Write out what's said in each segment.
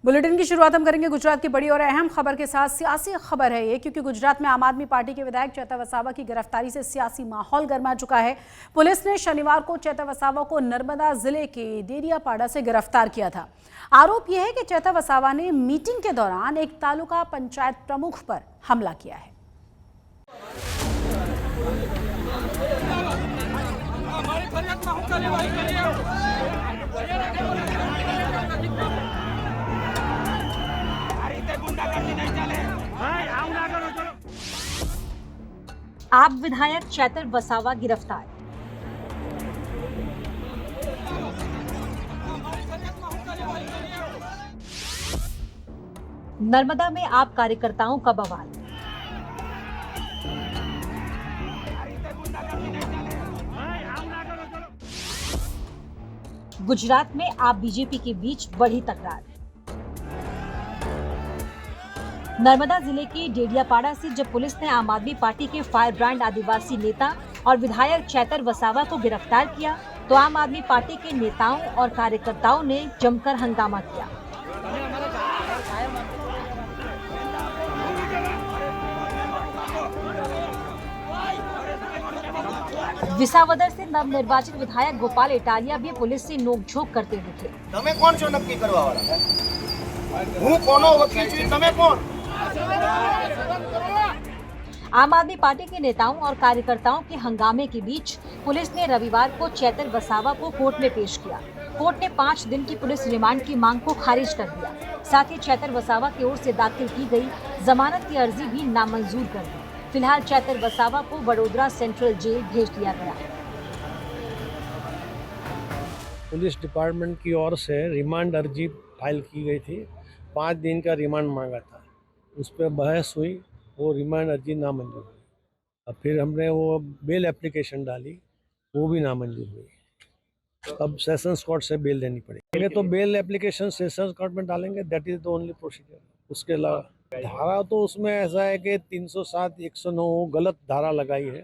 Bulletin की शुरुआत हम करेंगे गुजरात की बड़ी और अहम खबर के साथ। सियासी खबर है ये, क्योंकि गुजरात में आम आदमी पार्टी के विधायक चेता वसावा की गिरफ्तारी से सियासी माहौल गर्मा चुका है। पुलिस ने शनिवार को चेता वसावा को नर्मदा जिले के डेडियापाड़ा से गिरफ्तार किया था। आरोप यह है कि चेता वसावा ने मीटिंग के दौरान एक तालुका पंचायत प्रमुख पर हमला किया है। आप विधायक चेतर वसावा गिरफ्तार। नर्मदा में आप कार्यकर्ताओं का बवाल। गुजरात में आप बीजेपी के बीच बढ़ी तकरार। नर्मदा जिले के डेडियापाड़ा से जब पुलिस ने आम आदमी पार्टी के फायर ब्रांड आदिवासी नेता और विधायक चेतर वसावा को गिरफ्तार किया, तो आम आदमी पार्टी के नेताओं और कार्यकर्ताओं ने जमकर हंगामा किया। विसावदर से नवनिर्वाचित विधायक गोपाल इटालिया भी पुलिस से नोकझोंक करते दिखे। તમે કોણ છો નક્કી કરવા વાળા? હું કોનો વકીલ છું તમે કોણ? आम आदमी पार्टी के नेताओं और कार्यकर्ताओं के हंगामे के बीच पुलिस ने रविवार को चेतर वसावा को कोर्ट में पेश किया। कोर्ट ने 5 दिन की पुलिस रिमांड की मांग को खारिज कर दिया। साथ ही चेतर वसावा की ओर से दाखिल की गई जमानत की अर्जी भी नामंजूर कर दी। फिलहाल चेतर वसावा को वडोदरा सेंट्रल जेल भेज दिया गया है। पुलिस डिपार्टमेंट की ओर से रिमांड अर्जी फाइल की गई थी। 5 दिन का रिमांड मांगा था, उस पर बहस हुई, वो रिमांड अर्जी नामंजूर हुई। अब फिर हमने वो बेल एप्लीकेशन डाली, वो भी नामंजूर हुई। अब सेशंस कोर्ट से बेल देनी पड़ेगी। तो बेल एप्लीकेशन सेशंस कोर्ट में डालेंगे, that is the only procedure. उसके अलावा धारा तो उसमें ऐसा है कि 307, 109 गलत धारा लगाई है,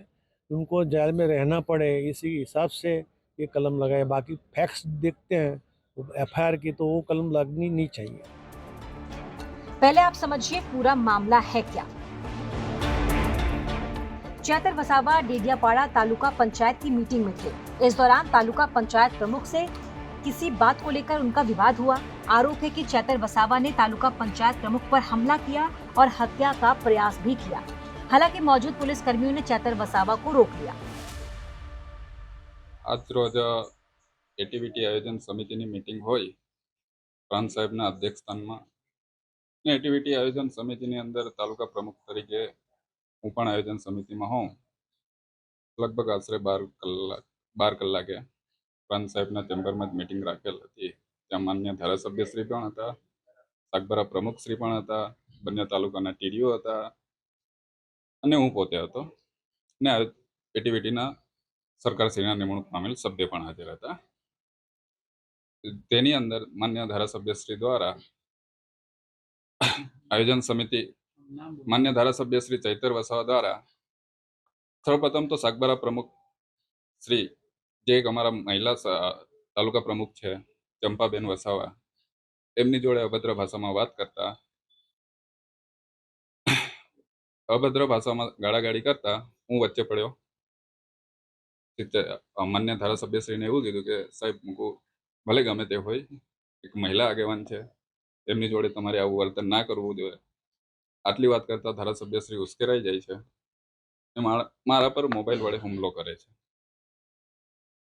उनको जेल में रहना पड़े इसी हिसाब से ये कलम लगाए। बाकी फैक्ट्स देखते हैं एफआईआर की, तो वो कलम लगनी नहीं चाहिए। पहले आप समझिए पूरा मामला है क्या। चेतर वसावा डेडियापाड़ा तालुका पंचायत की मीटिंग में थे। इस दौरान तालुका पंचायत प्रमुख से किसी बात को लेकर उनका विवाद हुआ। आरोप है कि चेतर वसावा ने तालुका पंचायत प्रमुख पर हमला किया और हत्या का प्रयास भी किया। हालांकि मौजूद पुलिस कर्मियों ने चेतर वसावा को रोक लिया। आज रोज एटीवीटी आयोजन समिति की मीटिंग हुई प्रांत साहेब अध्यक्षस्थान में। एटीवीटी आयोजन समिति अंदर तालुका प्रमुख तरीके हूँ पण आयोजन समिति में हूँ। लगभग आश्रे 12 कलाके प्रांत साहेब चेम्बर में मीटिंग राखेल थी। त्या मान्य धारासभ्यश्री पण हता, सागबारा प्रमुखश्री पण हता, बंने तालुकाना टीडीओ हता अने हूँ पोते हतो ने एटीवीटीना सरकारश्रीना निमणूक पामेल सभ्य पण हाजर हता। तेनी अंदर मान्य धारासभ्यश्री द्वारा आयोजन समिति मान्य धारासभ्य श्री चेतर वसावा द्वारा सर्वप्रथम तो सागबारा प्रमुख श्री जे एक अमरा महिला तालुका प्रमुख है चंपाबेन वसावा एमनी जोड़े अभद्र भाषा में बात करता, अभद्र भाषा में गाड़ागाड़ी करता हूँ वच्चे पड़ो। मान्य धारासभ्यश्री ने एवं कीधुं के साहेब मुकू भले गमे ते होय, एक महिला आगेवान है, एमनी जोड़े तमारे आवुं वर्तन ना करवुं जोईए। आटली बात करता धारासभ्यश्री उश्केराई जाय छे। मारा पर मोबाइल वडे हुमलो करे छे।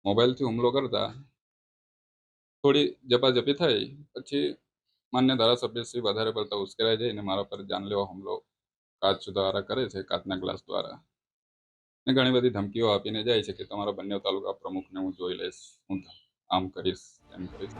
मोबाइल थी हुमलो करता थोड़ी जपाजपी थई, पछी मान्य धारासभ्यश्री वधारे पड़ता उश्केराई जाय ने मारा पर जानलेवा हुमलो काच द्वारा करे छे, काचना ग्लास द्वारा ने घणी बधी धमकीओ आपीने जाय छे के तमारा बन्ने तालुका प्रमुखने हूँ जोई लईश, हूँ आम करीश तेम करीश।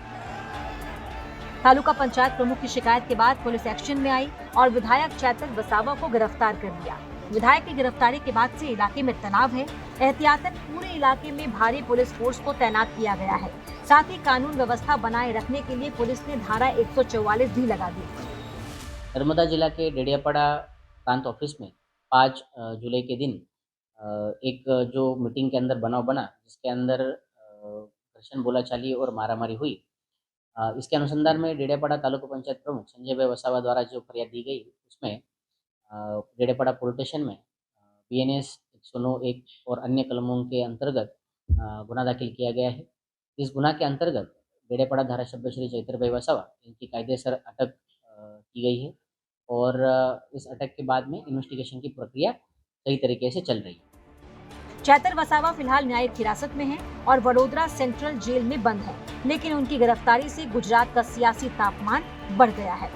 तालुका पंचायत प्रमुख की शिकायत के बाद पुलिस एक्शन में आई और विधायक चेतर वसावा को गिरफ्तार कर लिया। विधायक की गिरफ्तारी के बाद से इलाके में तनाव है। एहतियातन पूरे इलाके में भारी पुलिस फोर्स को तैनात किया गया है। साथ ही कानून व्यवस्था बनाए रखने के लिए पुलिस ने धारा 144 भी लगा दी। नर्मदा जिला के डेडियापाड़ा प्रांत ऑफिस में 5 जुलाई के दिन एक जो मीटिंग के अंदर बनाव बना, जिसके अंदर घर्षण बोलाचाली और मारामारी हुई, इसके अनुसंधान में डेडियापाड़ा तालुका पंचायत प्रमुख संजय भाई वसावा द्वारा जो फरियाद दी गई उसमें डेडियापाड़ा पुलिस स्टेशन में BNS 109(1) और अन्य कलमों के अंतर्गत गुना दाखिल किया गया है। इस गुना के अंतर्गत डेडियापाड़ा धारासभ्य श्री चैतर भाई वसावा इनकी कायदेसर अटक की गई है और इस अटक के बाद में इन्वेस्टिगेशन की प्रक्रिया सही तरीके से चल रही है। चैतर वसावा फिलहाल न्यायिक हिरासत में हैं और वडोदरा सेंट्रल जेल में बंद हैं, लेकिन उनकी गिरफ्तारी से गुजरात का सियासी तापमान बढ़ गया है।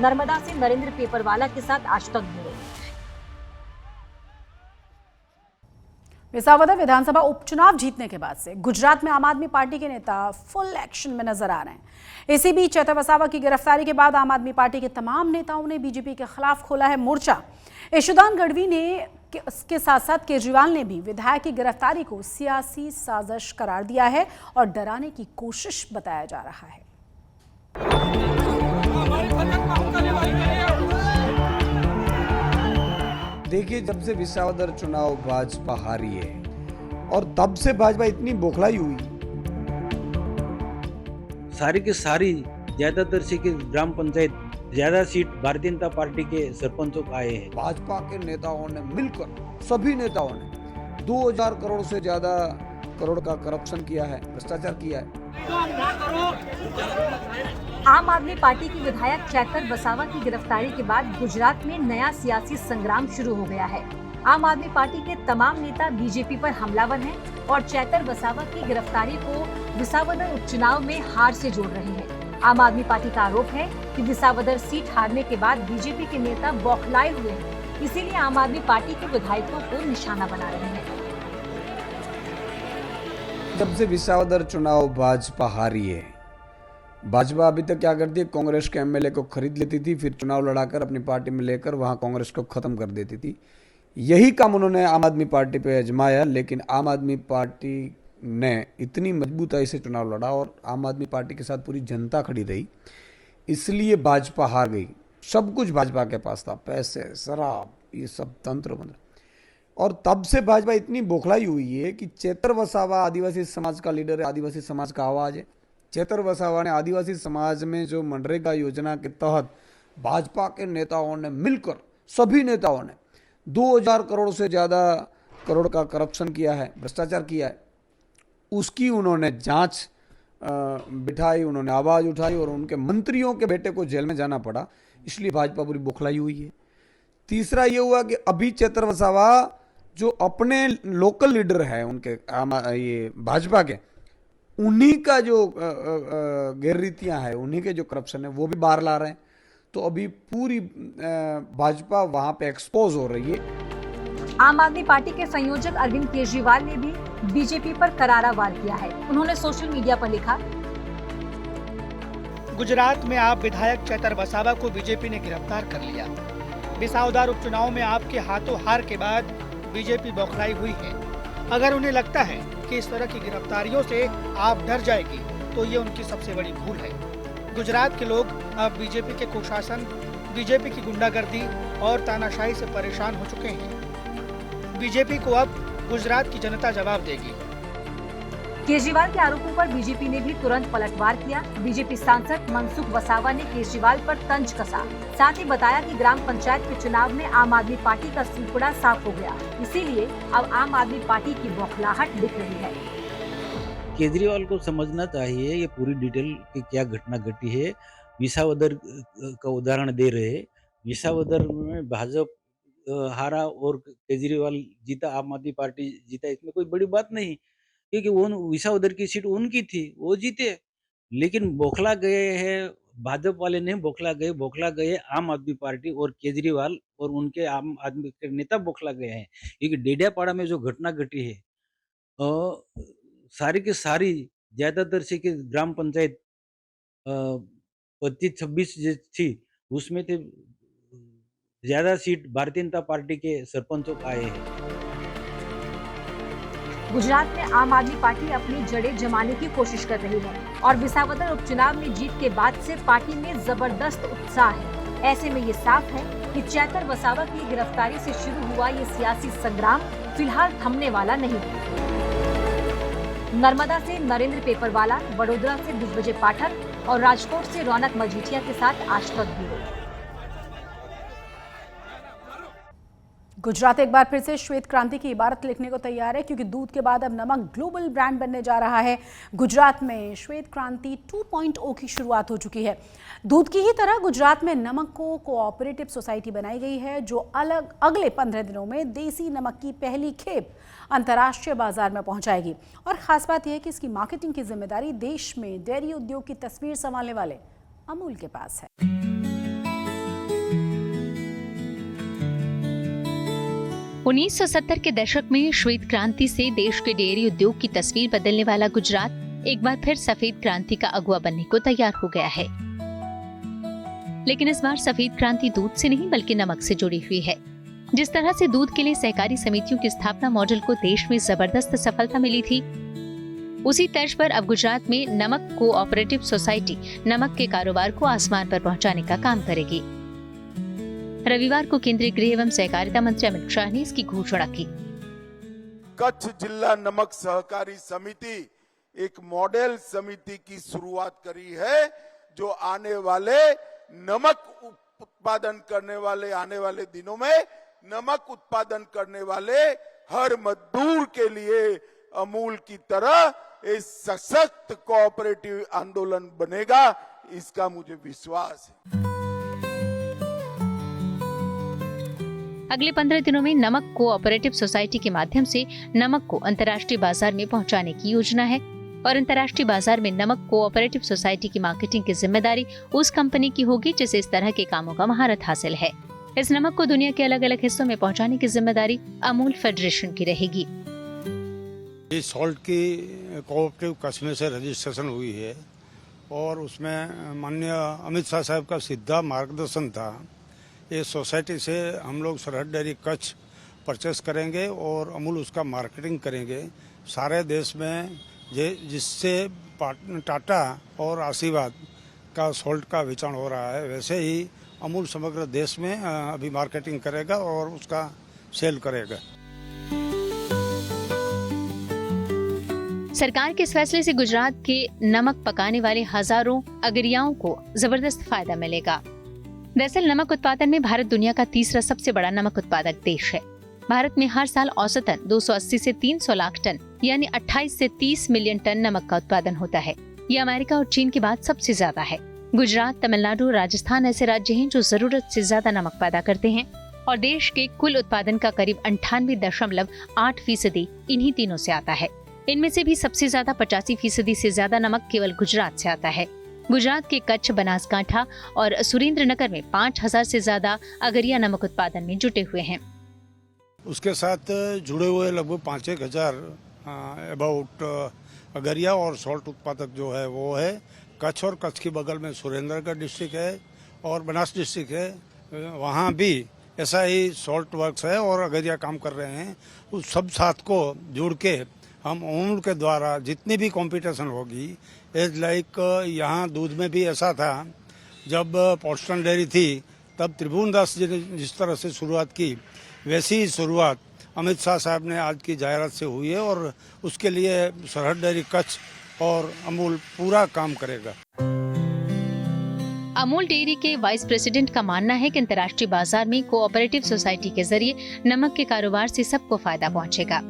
नर्मदा से नरेंद्र पेपरवाला के साथ आज तक ब्यूरो। विसावदर विधानसभा उपचुनाव जीतने के बाद से गुजरात में आम आदमी पार्टी के नेता फुल एक्शन में नजर आ रहे हैं। इसी बीच चैतर वसावा की गिरफ्तारी के बाद आम आदमी पार्टी के तमाम नेताओं ने बीजेपी के खिलाफ खोला है मोर्चा। यशोदान गढ़वी ने इसके साथ साथ केजरीवाल ने भी विधायक की गिरफ्तारी को सियासी साजिश करार दिया है और डराने की कोशिश बताया जा रहा है। देखिए, जब से विसावदर चुनाव भाजपा हारी है और तब से भाजपा इतनी बौखलाई हुई, सारी की सारी ज्यादातर से की ग्राम पंचायत ज्यादा सीट भारतीय जनता पार्टी के सरपंचों को आए हैं। भाजपा के नेताओं ने मिलकर, सभी नेताओं ने 2000 करोड़ से ज्यादा करोड़ का करप्शन किया है, भ्रष्टाचार किया है। आम आदमी पार्टी की विधायक चैतर वसावा की गिरफ्तारी के बाद गुजरात में नया सियासी संग्राम शुरू हो गया है। आम आदमी पार्टी के तमाम नेता बीजेपी पर हमलावर हैं और चैतर वसावा की गिरफ्तारी को विसावदर उपचुनाव में हार से जोड़ रहे हैं। आम आदमी पार्टी का आरोप है कि विसावदर सीट हारने के बाद बीजेपी के नेता बौखलाए हुए हैं, इसीलिए आम आदमी पार्टी के विधायकों को निशाना बना रहे हैं। जब से विसावदर चुनाव भाजपा हारी है, भाजपा अभी तक क्या करती है, कांग्रेस के एमएलए को खरीद लेती थी, फिर चुनाव लड़ाकर अपनी पार्टी में लेकर वहां कांग्रेस को खत्म कर देती थी। यही काम उन्होंने आम आदमी पार्टी पे आजमाया, लेकिन आम आदमी पार्टी ने इतनी मजबूताई से चुनाव लड़ा और आम आदमी पार्टी के साथ पूरी जनता खड़ी रही, इसलिए भाजपा हार गई। सब कुछ भाजपा के पास था, पैसे, शराब, ये सब तंत्र मंत्र। और तब से भाजपा इतनी बौखलाई हुई है कि चैतर वसावा आदिवासी समाज का लीडर है, आदिवासी समाज का आवाज है। चैतर वसावा ने आदिवासी समाज में जो मनरेगा योजना के तहत भाजपा के नेताओं ने मिलकर, सभी नेताओं ने 2000 करोड़ से ज़्यादा करोड़ का करप्शन किया है, भ्रष्टाचार किया है। उसकी उन्होंने जांच बिठाई, उन्होंने आवाज़ उठाई और उनके मंत्रियों के बेटे को जेल में जाना पड़ा, इसलिए भाजपा पूरी बौखलाई हुई है। तीसरा ये हुआ कि अभी चैतर वसावा जो अपने लोकल लीडर है उनके ये भाजपा के, उन्हीं का जो गैररीतियां हैं, उन्हीं के जो करप्शन है वो भी बाहर ला रहे हैं। तो अभी पूरी भाजपा वहां पे एक्सपोज हो रही है। आम आदमी पार्टी के संयोजक अरविंद केजरीवाल ने भी बीजेपी पर करारा वार किया है। उन्होंने सोशल मीडिया पर लिखा, गुजरात में आप विधायक चैतर वसावा को बीजेपी ने गिरफ्तार कर लिया। विसावदर उपचुनाव में आपके हाथों हार के बाद बीजेपी बौखलाई हुई है। अगर उन्हें लगता है कि इस तरह की गिरफ्तारियों से आप डर जाएगी तो ये उनकी सबसे बड़ी भूल है। गुजरात के लोग अब बीजेपी के कुशासन, बीजेपी की गुंडागर्दी और तानाशाही से परेशान हो चुके हैं। बीजेपी को अब गुजरात की जनता जवाब देगी। केजरीवाल के आरोपों पर बीजेपी ने भी तुरंत पलटवार किया। बीजेपी सांसद मनसुख वसावा ने केजरीवाल पर तंज कसा, साथ ही बताया कि ग्राम पंचायत के चुनाव में आम आदमी पार्टी का सूपड़ा साफ हो गया, इसीलिए अब आम आदमी पार्टी की बौखलाहट दिख रही है। केजरीवाल को समझना चाहिए ये पूरी डिटेल की क्या घटना घटी है। विसावदर का उदाहरण दे रहे हैं। विसावदर में भाजपा हारा और केजरीवाल जीता, आम आदमी पार्टी जीता, इसमें कोई बड़ी बात नहीं, क्योंकि वो विसावदर की सीट उनकी थी, वो जीते। लेकिन बौखला गए हैं भाजपा वाले, नहीं बौखला गए आम आदमी पार्टी और केजरीवाल और उनके आम आदमी के नेता बौखला गए हैं। क्योंकि डेडियापाड़ा में जो घटना घटी है, सारी की सारी ज्यादातर से की ग्राम पंचायत 25-26 थी, उसमें थे ज्यादा सीट भारतीय जनता पार्टी के सरपंचों को आए हैं। गुजरात में आम आदमी पार्टी अपनी जड़ें जमाने की कोशिश कर रही है और विसावदर उपचुनाव में जीत के बाद से पार्टी में जबरदस्त उत्साह है। ऐसे में ये साफ है कि चैतर वसावा की गिरफ्तारी से शुरू हुआ ये सियासी संग्राम फिलहाल थमने वाला नहीं है। नर्मदा से नरेंद्र पेपरवाला, वडोदरा से दिग्विजय पाठक और राजकोट से रौनक मजीठिया के साथ आज तक ब्यूरो। गुजरात एक बार फिर से श्वेत क्रांति की इबारत लिखने को तैयार है, क्योंकि दूध के बाद अब नमक ग्लोबल ब्रांड बनने जा रहा है। गुजरात में श्वेत क्रांति 2.0 की शुरुआत हो चुकी है। दूध की ही तरह गुजरात में नमक को कोऑपरेटिव सोसाइटी बनाई गई है, जो अगले 15 दिनों में देसी नमक की पहली खेप अंतर्राष्ट्रीय बाजार में पहुंचाएगी। और खास बात यह है कि इसकी मार्केटिंग की जिम्मेदारी देश में डेयरी उद्योग की तस्वीर संभालने वाले अमूल के पास है। 1970 के दशक में श्वेत क्रांति से देश के डेयरी उद्योग की तस्वीर बदलने वाला गुजरात एक बार फिर सफेद क्रांति का अगुवा बनने को तैयार हो गया है। लेकिन इस बार सफेद क्रांति दूध से नहीं बल्कि नमक से जुड़ी हुई है। जिस तरह से दूध के लिए सहकारी समितियों की स्थापना मॉडल को देश में जबरदस्त सफलता मिली थी, उसी तर्ज पर अब गुजरात में नमक कोऑपरेटिव सोसाइटी नमक के कारोबार को आसमान पर पहुंचाने का काम करेगी। रविवार को केंद्रीय गृह एवं सहकारिता मंत्री अमित शाह ने इसकी घोषणा की। कच्छ जिला नमक सहकारी समिति एक मॉडल समिति की शुरुआत करी है, जो आने वाले नमक उत्पादन करने वाले आने वाले दिनों में नमक उत्पादन करने वाले हर मजदूर के लिए अमूल की तरह एक सशक्त कोऑपरेटिव आंदोलन बनेगा, इसका मुझे विश्वास है। अगले 15 दिनों में नमक कोऑपरेटिव सोसाइटी के माध्यम से नमक को अंतर्राष्ट्रीय बाजार में पहुंचाने की योजना है और अंतर्राष्ट्रीय बाजार में नमक कोऑपरेटिव सोसाइटी की मार्केटिंग की जिम्मेदारी उस कंपनी की होगी जिसे इस तरह के कामों का महारत हासिल है। इस नमक को दुनिया के अलग अलग हिस्सों में पहुंचाने की जिम्मेदारी अमूल फेडरेशन की रहेगी। इस सॉल्ट की कोऑपरेटिव कच्छ में से रजिस्ट्रेशन हुई है और उसमें माननीय अमित शाह साहब का सीधा मार्गदर्शन था। ये सोसाइटी से हम लोग सरहद डेयरी कच्छ परचेस करेंगे और अमूल उसका मार्केटिंग करेंगे सारे देश में, जिससे टाटा और आशीर्वाद का सॉल्ट का वितरण हो रहा है, वैसे ही अमूल समग्र देश में अभी मार्केटिंग करेगा और उसका सेल करेगा। सरकार के इस फैसले से गुजरात के नमक पकाने वाले हजारों अगरियाओं को जबरदस्त फायदा मिलेगा। दरअसल नमक उत्पादन में भारत दुनिया का तीसरा सबसे बड़ा नमक उत्पादक देश है। भारत में हर साल औसतन 280 से 300 लाख टन यानी 28 से 30 मिलियन टन नमक का उत्पादन होता है। ये अमेरिका और चीन के बाद सबसे ज्यादा है। गुजरात, तमिलनाडु और राजस्थान ऐसे राज्य हैं जो जरूरत से ज्यादा नमक पैदा करते हैं और देश के कुल उत्पादन का करीब 98.8% इन्हीं तीनों से आता है। इनमें से भी सबसे ज्यादा 85% से ज्यादा नमक केवल गुजरात से आता है। गुजरात के कच्छ, बनासकांठा और सुरेंद्रनगर में 5000 से ज्यादा अगरिया नमक उत्पादन में जुटे हुए हैं। उसके साथ जुड़े हुए लगभग 5,000 अबाउट अगरिया और सॉल्ट उत्पादक जो है वो है कच्छ, और कच्छ के बगल में सुरेंद्रनगर डिस्ट्रिक्ट है और बनास डिस्ट्रिक्ट है, वहाँ भी ऐसा ही सॉल्ट वर्क्स है और अगरिया काम कर रहे हैं। उस सब साथ को जोड़ के हम अमूल के द्वारा जितनी भी कंपटीशन होगी, एज लाइक यहाँ दूध में भी ऐसा था, जब पोस्टन डेयरी थी तब त्रिभुवनदास जी ने जिस तरह से शुरुआत की, वैसी ही शुरुआत अमित शाह साहब ने आज की जाहिरात से हुई है और उसके लिए सरहद डेयरी कच्छ और अमूल पूरा काम करेगा। अमूल डेयरी के वाइस प्रेसिडेंट का मानना है कि अंतर्राष्ट्रीय बाजार में कोऑपरेटिव सोसाइटी के जरिए नमक के कारोबार से सबको फायदा पहुंचेगा।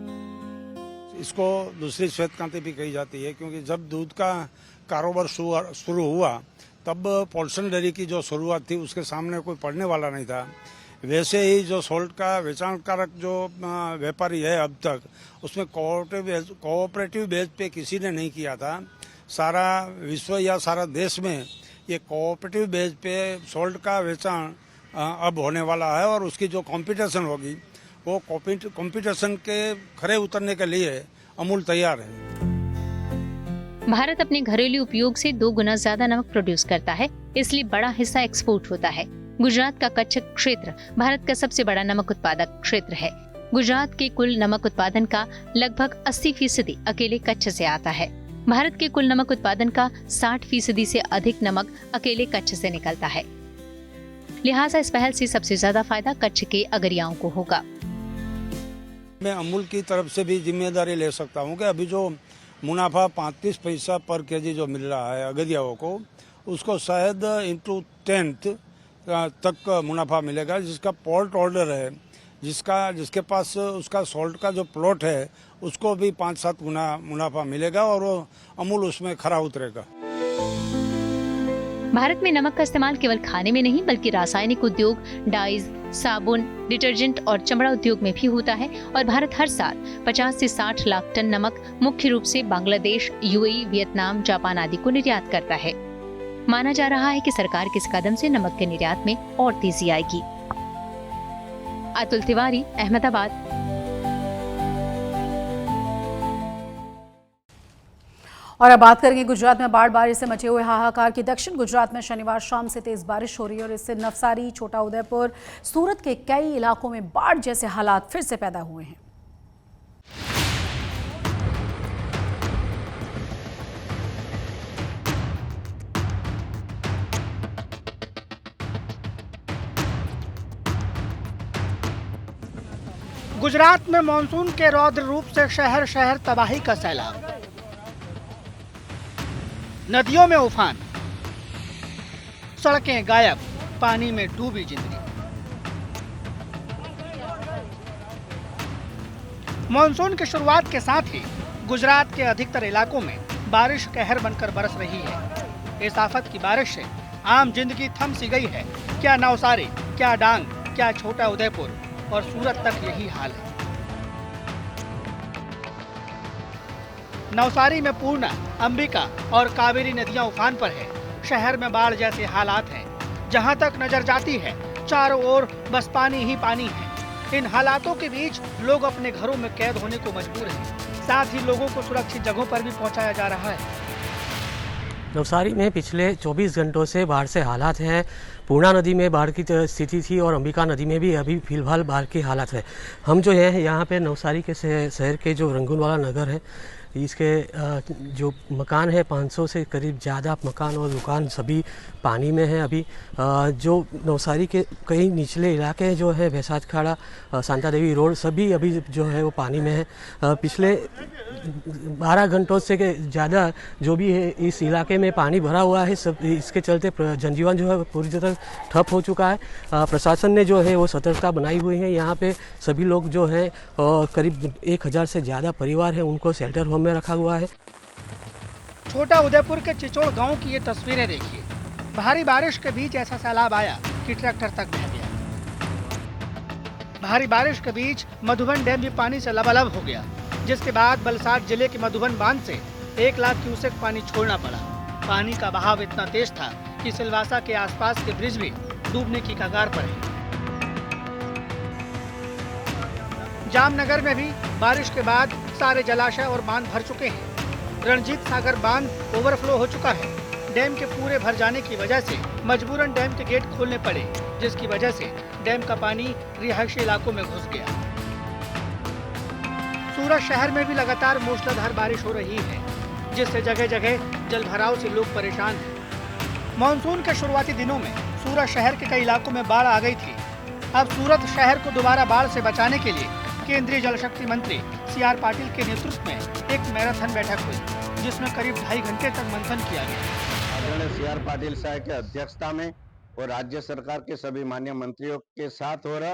इसको दूसरी श्वेत क्रांति भी कही जाती है, क्योंकि जब दूध का कारोबार शुरू हुआ तब पोल्सन डेयरी की जो शुरुआत थी उसके सामने कोई पड़ने वाला नहीं था। वैसे ही जो सॉल्ट का वेचाणकारक जो व्यापारी है अब तक, उसमें कोऑपरेटिव बेस पे किसी ने नहीं किया था। सारा विश्व या सारा देश में ये कोऑपरेटिव बेस पे सॉल्ट का वेचाण अब होने वाला है और उसकी जो कंपटीशन होगी वो कंपटीशन के खरे उतरने के लिए अमूल तैयार है। भारत अपने घरेलू उपयोग से 2 गुना ज्यादा नमक प्रोड्यूस करता है, इसलिए बड़ा हिस्सा एक्सपोर्ट होता है। गुजरात का कच्छ क्षेत्र भारत का सबसे बड़ा नमक उत्पादक क्षेत्र है। गुजरात के कुल नमक उत्पादन का लगभग 80% अकेले कच्छ से आता है। भारत के कुल नमक उत्पादन का 60% से अधिक नमक अकेले कच्छ से निकलता है। लिहाजा इस पहल से सबसे ज्यादा फायदा कच्छ के अगरियाओं को होगा। मैं अमूल की तरफ से भी जिम्मेदारी ले सकता हूं कि अभी जो मुनाफा 35 पैसा पर केजी जो मिल रहा है अगरियाओं को, उसको शायद इंटू 10 तक मुनाफा मिलेगा, जिसका पोर्ट ऑर्डर है, जिसके पास उसका सॉल्ट का जो प्लॉट है उसको भी 5-7 गुना मुनाफा मिलेगा और वो अमूल उसमें खरा उतरेगा। भारत में नमक का इस्तेमाल केवल खाने में नहीं बल्कि रासायनिक उद्योग, डाइज, साबुन, डिटर्जेंट और चमड़ा उद्योग में भी होता है और भारत हर साल 50 से 60 लाख टन नमक मुख्य रूप से बांग्लादेश, यूएई, वियतनाम, जापान आदि को निर्यात करता है। माना जा रहा है कि सरकार के इस कदम से नमक के निर्यात में और तेजी आएगी। अतुल तिवारी, अहमदाबाद। और अब बात करेंगे गुजरात में बाढ़ बारिश से मचे हुए हाहाकार की। दक्षिण गुजरात में शनिवार शाम से तेज बारिश हो रही है और इससे नवसारी, छोटा उदेपुर, सूरत के कई इलाकों में बाढ़ जैसे हालात फिर से पैदा हुए हैं। गुजरात में मानसून के रौद्र रूप से शहर शहर तबाही का सैलाब, नदियों में उफान, सड़कें गायब, पानी में डूबी जिंदगी। मानसून की शुरुआत के साथ ही गुजरात के अधिकतर इलाकों में बारिश कहर बनकर बरस रही है। इस आफत की बारिश से आम जिंदगी थम सी गई है। क्या नवसारी, क्या डांग, क्या छोटा उदयपुर और सूरत तक यही हाल है। नवसारी में पूर्णा, अंबिका और कावेरी नदियां उफान पर है। शहर में बाढ़ जैसे हालात हैं। जहां तक नजर जाती है चारों ओर बस पानी ही पानी है। इन हालातों के बीच लोग अपने घरों में कैद होने को मजबूर हैं। साथ ही लोगों को सुरक्षित जगहों पर भी पहुंचाया जा रहा है। नवसारी में पिछले 24 घंटों से बाढ़ से हालात हैं। पूर्णा नदी में बाढ़ की स्थिति थी और अंबिका नदी में भी अभी फिलहाल बाढ़ की हालत है। हम जो है यहाँ पे नवसारी के शहर के जो रंगूनवाला नगर है, इसके जो मकान है 500 से करीब ज़्यादा मकान और दुकान सभी पानी में है। अभी जो नवसारी के कई निचले इलाके जो है भैसाज खाड़ा, सांता देवी रोड, सभी अभी जो है वो पानी में है। पिछले 12 घंटों से ज़्यादा जो भी है इस इलाके में पानी भरा हुआ है। सब इसके चलते जनजीवन जो है पूरी तरह ठप हो चुका है। प्रशासन ने जो है वो सतर्कता बनाई हुई है। यहाँ पे सभी लोग जो है करीब 1000 से ज़्यादा परिवार है, उनको शेल्टर होम में रखा हुआ है। छोटा उदयपुर के चिचोड़ गांव की ये तस्वीरें देखिए। भारी बारिश के बीच ऐसा सैलाब आया कि ट्रैक्टर तक बह गया। भारी बारिश के बीच मधुबन डैम भी पानी से लबालब हो गया, जिसके बाद वलसाड जिले के मधुबन बांध से 1 लाख क्यूसेक पानी छोड़ना पड़ा। पानी का बहाव इतना तेज था कि सिलवासा के आसपास के ब्रिज भी डूबने की कगार पर है। जामनगर में भी बारिश के बाद सारे जलाशय और बांध भर चुके हैं। रणजीत सागर बांध ओवरफ्लो हो चुका है। डैम के पूरे भर जाने की वजह से मजबूरन डैम के गेट खोलने पड़े, जिसकी वजह से डैम का पानी रिहायशी इलाकों में घुस गया। सूरत शहर में भी लगातार मूसलाधार बारिश हो रही है, जिससे जगह जगह जलभराव से लोग परेशान हैं। मानसून के शुरुआती दिनों में सूरत शहर के कई इलाकों में बाढ़ आ गई थी। अब सूरत शहर को दोबारा बाढ़ से बचाने के लिए केंद्रीय जल शक्ति मंत्री CR पाटिल के नेतृत्व में एक मैराथन बैठक हुई, जिसमें करीब 2.5 घंटे तक मंथन किया गया। आदरणीय CR पाटिल साहब की अध्यक्षता में और राज्य सरकार के सभी माननीय मंत्रियों के साथ और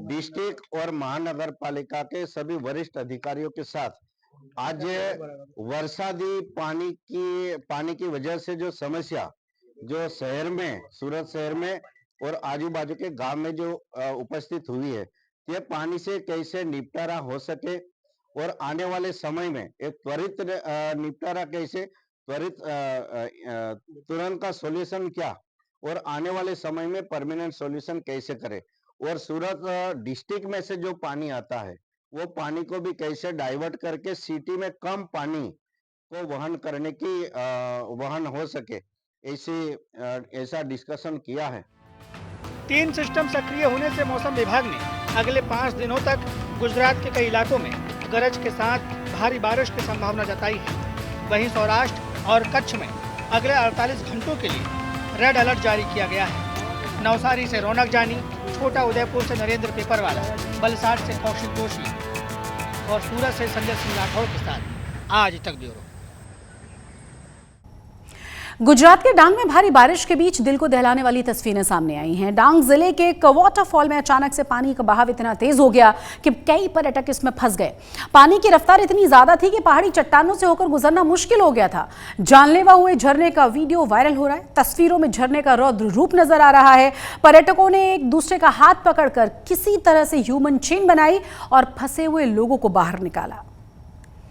डिस्ट्रिक्ट और महानगर पालिका के सभी वरिष्ठ अधिकारियों के साथ आज वर्षादी पानी की वजह से जो समस्या जो शहर में, सूरत शहर में और आजू बाजू के गांव में जो उपस्थित हुई है, ये पानी से कैसे निपटारा हो सके और आने वाले समय में एक त्वरित निपटारा कैसे, त्वरित तुरंत का सॉल्यूशन क्या और आने वाले समय में परमानेंट सॉल्यूशन कैसे करे, और सूरत डिस्ट्रिक्ट में से जो पानी आता है वो पानी को भी कैसे डाइवर्ट करके सिटी में कम पानी को वहन हो सके, ऐसा डिस्कशन किया है। 3 सिस्टम सक्रिय होने से मौसम विभाग ने अगले 5 दिनों तक गुजरात के कई इलाकों में गरज के साथ भारी बारिश की संभावना जताई है। वहीं सौराष्ट्र और कच्छ में अगले 48 घंटों के लिए रेड अलर्ट जारी किया गया है। नवसारी से रौनक जानी, छोटा उदयपुर से नरेंद्र पेपरवाला, वलसाड से कौशिक जोशी और सूरत से संजय सिंह राठौड़ के साथ आज तक ब्यूरो। गुजरात के डांग में भारी बारिश के बीच दिल को दहलाने वाली तस्वीरें सामने आई हैं। डांग जिले के एक वाटरफॉल में अचानक से पानी का बहाव इतना तेज हो गया कि कई पर्यटक इसमें फंस गए। पानी की रफ्तार इतनी ज्यादा थी कि पहाड़ी चट्टानों से होकर गुजरना मुश्किल हो गया था। जानलेवा हुए झरने का वीडियो वायरल हो रहा है। तस्वीरों में झरने का रौद्र रूप नजर आ रहा है। पर्यटकों ने एक दूसरे का हाथ पकड़कर किसी तरह से ह्यूमन चेन बनाई और फंसे हुए लोगों को बाहर निकाला।